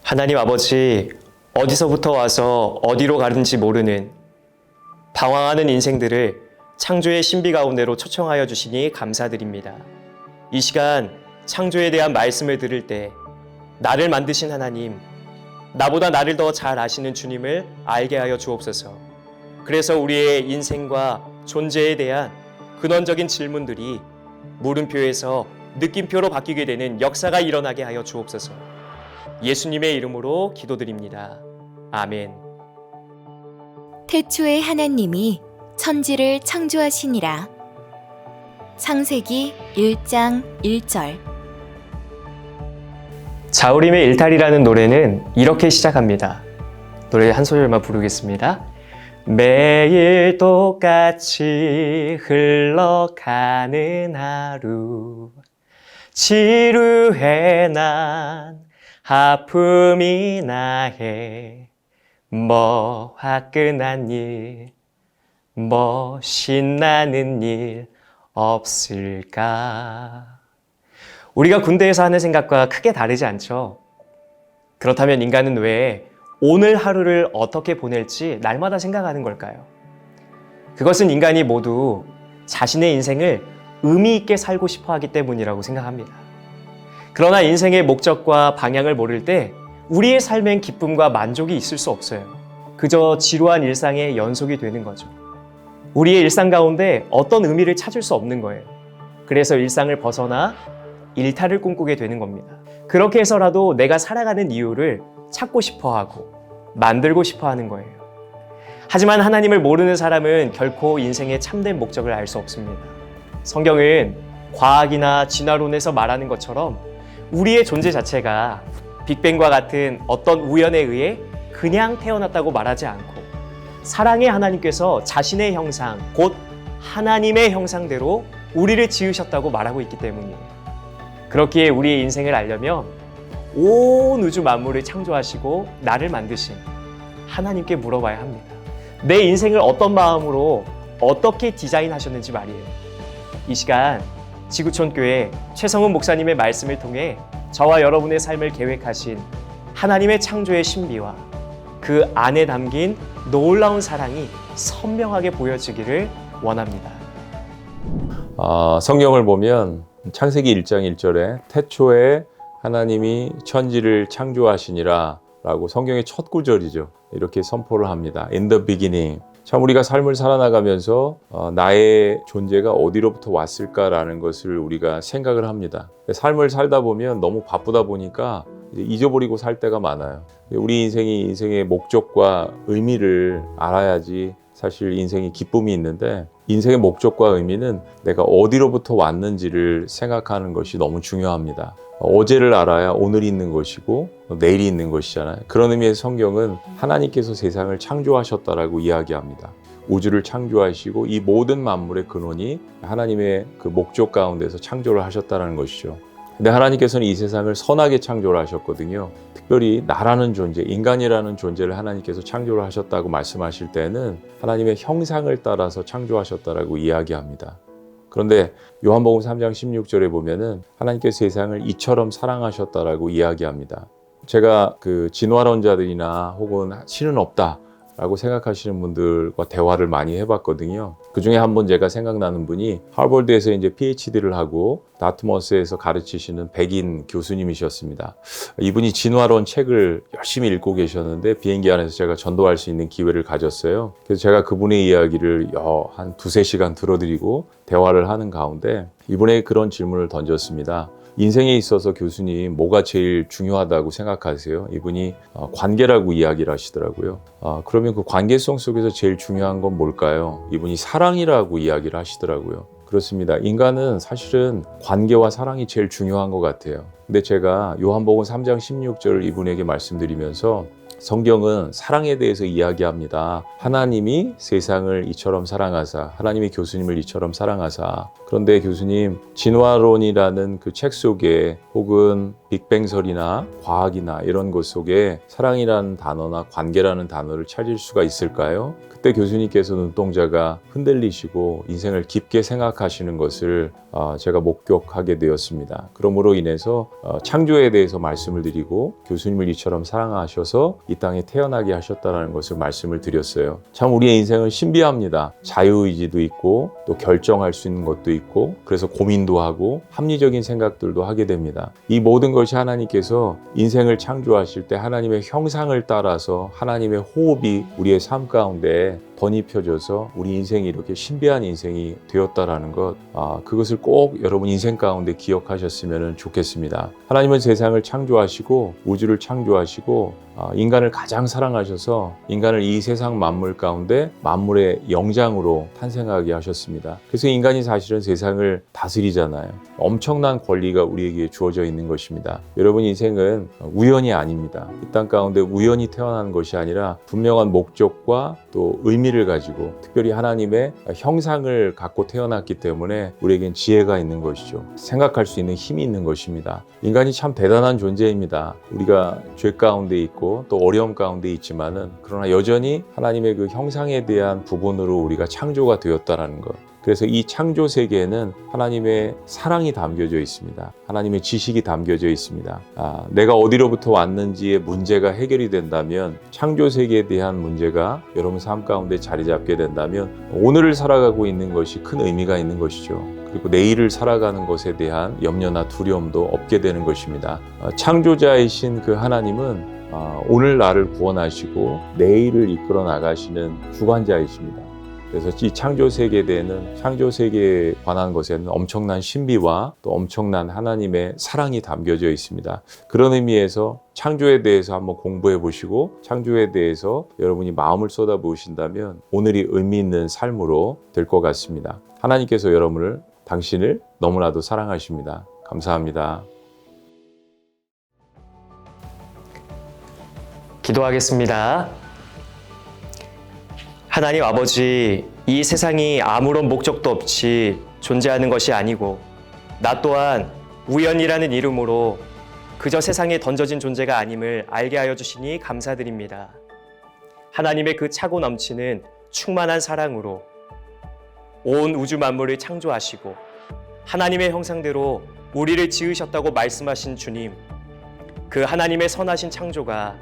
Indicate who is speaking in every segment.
Speaker 1: 하나님 아버지, 어디서부터 와서 어디로 가는지 모르는 방황하는 인생들을 창조의 신비 가운데로 초청하여 주시니 감사드립니다. 이 시간 창조에 대한 말씀을 들을 때 나를 만드신 하나님, 나보다 나를 더 잘 아시는 주님을 알게 하여 주옵소서. 그래서 우리의 인생과 존재에 대한 근원적인 질문들이 물음표에서 느낌표로 바뀌게 되는 역사가 일어나게 하여 주옵소서. 예수님의 이름으로 기도드립니다. 아멘.
Speaker 2: 태초에 하나님이 천지를 창조하시니라. 창세기 1장 1절.
Speaker 1: 자우림의 일탈이라는 노래는 이렇게 시작합니다. 노래 한 소절만 부르겠습니다. 매일 똑같이 흘러가는 하루, 지루해 난 아픔이나 해. 뭐 화끈한 일, 뭐 신나는 일 없을까? 우리가 군대에서 하는 생각과 크게 다르지 않죠? 그렇다면 인간은 왜 오늘 하루를 어떻게 보낼지 날마다 생각하는 걸까요? 그것은 인간이 모두 자신의 인생을 의미 있게 살고 싶어 하기 때문이라고 생각합니다. 그러나 인생의 목적과 방향을 모를 때 우리의 삶엔 기쁨과 만족이 있을 수 없어요. 그저 지루한 일상의 연속이 되는 거죠. 우리의 일상 가운데 어떤 의미를 찾을 수 없는 거예요. 그래서 일상을 벗어나 일탈을 꿈꾸게 되는 겁니다. 그렇게 해서라도 내가 살아가는 이유를 찾고 싶어 하고 만들고 싶어 하는 거예요. 하지만 하나님을 모르는 사람은 결코 인생의 참된 목적을 알 수 없습니다. 성경은 과학이나 진화론에서 말하는 것처럼 우리의 존재 자체가 빅뱅과 같은 어떤 우연에 의해 그냥 태어났다고 말하지 않고 사랑의 하나님께서 자신의 형상, 곧 하나님의 형상대로 우리를 지으셨다고 말하고 있기 때문이에요. 그렇기에 우리의 인생을 알려면 온 우주 만물을 창조하시고 나를 만드신 하나님께 물어봐야 합니다. 내 인생을 어떤 마음으로 어떻게 디자인하셨는지 말이에요. 이 시간 지구촌교회 최성훈 목사님의 말씀을 통해 저와 여러분의 삶을 계획하신 하나님의 창조의 신비와 그 안에 담긴 놀라운 사랑이 선명하게 보여지기를 원합니다.
Speaker 3: 성경을 보면 창세기 1장 1절에 태초에 하나님이 천지를 창조하시니라 라고 성경의 첫 구절이죠. 이렇게 선포를 합니다. In the beginning. 참 우리가 삶을 살아나가면서 나의 존재가 어디로부터 왔을까라는 것을 우리가 생각을 합니다. 삶을 살다 보면 너무 바쁘다 보니까 이제 잊어버리고 살 때가 많아요. 우리 인생의 목적과 의미를 알아야지 사실 인생이 기쁨이 있는데 인생의 목적과 의미는 내가 어디로부터 왔는지를 생각하는 것이 너무 중요합니다. 어제를 알아야 오늘이 있는 것이고 내일이 있는 것이잖아요. 그런 의미에서 성경은 하나님께서 세상을 창조하셨다라고 이야기합니다. 우주를 창조하시고 이 모든 만물의 근원이 하나님의 그 목적 가운데서 창조를 하셨다는 것이죠. 근데 하나님께서는 이 세상을 선하게 창조를 하셨거든요. 특별히 나라는 존재, 인간이라는 존재를 하나님께서 창조를 하셨다고 말씀하실 때는 하나님의 형상을 따라서 창조하셨다라고 이야기합니다. 그런데 요한복음 3장 16절에 보면은 하나님께서 세상을 이처럼 사랑하셨다라고 이야기합니다. 제가 그 진화론자들이나 혹은 신은 없다 라고 생각하시는 분들과 대화를 많이 해봤거든요. 그 중에 한 분 제가 생각나는 분이 하버드에서 이제 PhD를 하고 다트머스에서 가르치시는 백인 교수님이셨습니다. 이분이 진화론 책을 열심히 읽고 계셨는데 비행기 안에서 제가 전도할 수 있는 기회를 가졌어요. 그래서 제가 그분의 이야기를 한 2-3시간 들어드리고 대화를 하는 가운데 이분에게 그런 질문을 던졌습니다. 인생에 있어서 교수님 뭐가 제일 중요하다고 생각하세요? 이분이 관계라고 이야기를 하시더라고요. 그러면 그 관계성 속에서 제일 중요한 건 뭘까요? 이분이 사랑이라고 이야기를 하시더라고요. 그렇습니다. 인간은 사실은 관계와 사랑이 제일 중요한 것 같아요. 근데 제가 요한복음 3장 16절을 이분에게 말씀드리면서 성경은 사랑에 대해서 이야기합니다. 하나님이 세상을 이처럼 사랑하사, 하나님이 교수님을 이처럼 사랑하사. 그런데 교수님, 진화론이라는 그 책 속에 혹은 빅뱅설이나 과학이나 이런 것 속에 사랑이라는 단어나 관계라는 단어를 찾을 수가 있을까요? 그때 교수님께서 눈동자가 흔들리시고 인생을 깊게 생각하시는 것을 제가 목격하게 되었습니다. 그러므로 인해서 창조에 대해서 말씀을 드리고 교수님을 이처럼 사랑하셔서 이 땅에 태어나게 하셨다는 것을 말씀을 드렸어요. 참 우리의 인생은 신비합니다. 자유의지도 있고 또 결정할 수 있는 것도 있고 그래서 고민도 하고 합리적인 생각들도 하게 됩니다. 이 모든 것이 하나님께서 인생을 창조하실 때 하나님의 형상을 따라서 하나님의 호흡이 우리의 삶 가운데 덧입혀져서 우리 인생이 이렇게 신비한 인생이 되었다라는 것, 그것을 꼭 여러분 인생 가운데 기억하셨으면 좋겠습니다. 하나님은 세상을 창조하시고 우주를 창조하시고 인간을 가장 사랑하셔서 인간을 이 세상 만물 가운데 만물의 영장으로 탄생하게 하셨습니다. 그래서 인간이 사실은 세상을 다스리잖아요. 엄청난 권리가 우리에게 주어져 있는 것입니다. 여러분 인생은 우연이 아닙니다. 이 땅 가운데 우연히 태어나는 것이 아니라 분명한 목적과 또 의미를 가지고 특별히 하나님의 형상을 갖고 태어났기 때문에 우리에겐 지혜가 있는 것이죠. 생각할 수 있는 힘이 있는 것입니다. 인간이 참 대단한 존재입니다. 우리가 죄 가운데 있고 또 어려움 가운데 있지만은 그러나 여전히 하나님의 그 형상에 대한 부분으로 우리가 창조가 되었다라는 것. 그래서 이 창조 세계에는 하나님의 사랑이 담겨져 있습니다. 하나님의 지식이 담겨져 있습니다. 내가 어디로부터 왔는지의 문제가 해결이 된다면 창조 세계에 대한 문제가 여러분 삶 가운데 자리 잡게 된다면 오늘을 살아가고 있는 것이 큰 의미가 있는 것이죠. 그리고 내일을 살아가는 것에 대한 염려나 두려움도 없게 되는 것입니다. 창조자이신 그 하나님은 오늘 나를 구원하시고 내일을 이끌어 나가시는 주관자이십니다. 그래서 이 창조 세계에 대해는 창조 세계에 관한 것에는 엄청난 신비와 또 엄청난 하나님의 사랑이 담겨져 있습니다. 그런 의미에서 창조에 대해서 한번 공부해 보시고 창조에 대해서 여러분이 마음을 쏟아 부으신다면 오늘이 의미 있는 삶으로 될 것 같습니다. 하나님께서 여러분을 당신을 너무나도 사랑하십니다. 감사합니다.
Speaker 1: 기도하겠습니다. 하나님 아버지, 이 세상이 아무런 목적도 없이 존재하는 것이 아니고 나 또한 우연이라는 이름으로 그저 세상에 던져진 존재가 아님을 알게 하여 주시니 감사드립니다. 하나님의 그 차고 넘치는 충만한 사랑으로 온 우주 만물을 창조하시고 하나님의 형상대로 우리를 지으셨다고 말씀하신 주님, 그 하나님의 선하신 창조가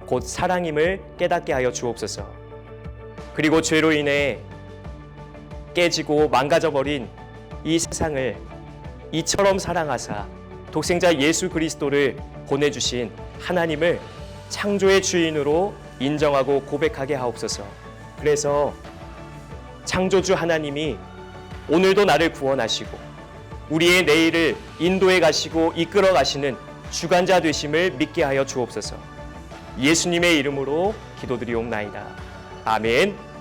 Speaker 1: 곧 사랑임을 깨닫게 하여 주옵소서. 그리고 죄로 인해 깨지고 망가져버린 이 세상을 이처럼 사랑하사 독생자 예수 그리스도를 보내주신 하나님을 창조의 주인으로 인정하고 고백하게 하옵소서. 그래서 창조주 하나님이 오늘도 나를 구원하시고 우리의 내일을 인도해 가시고 이끌어 가시는 주관자 되심을 믿게 하여 주옵소서. 예수님의 이름으로 기도드리옵나이다. 아멘.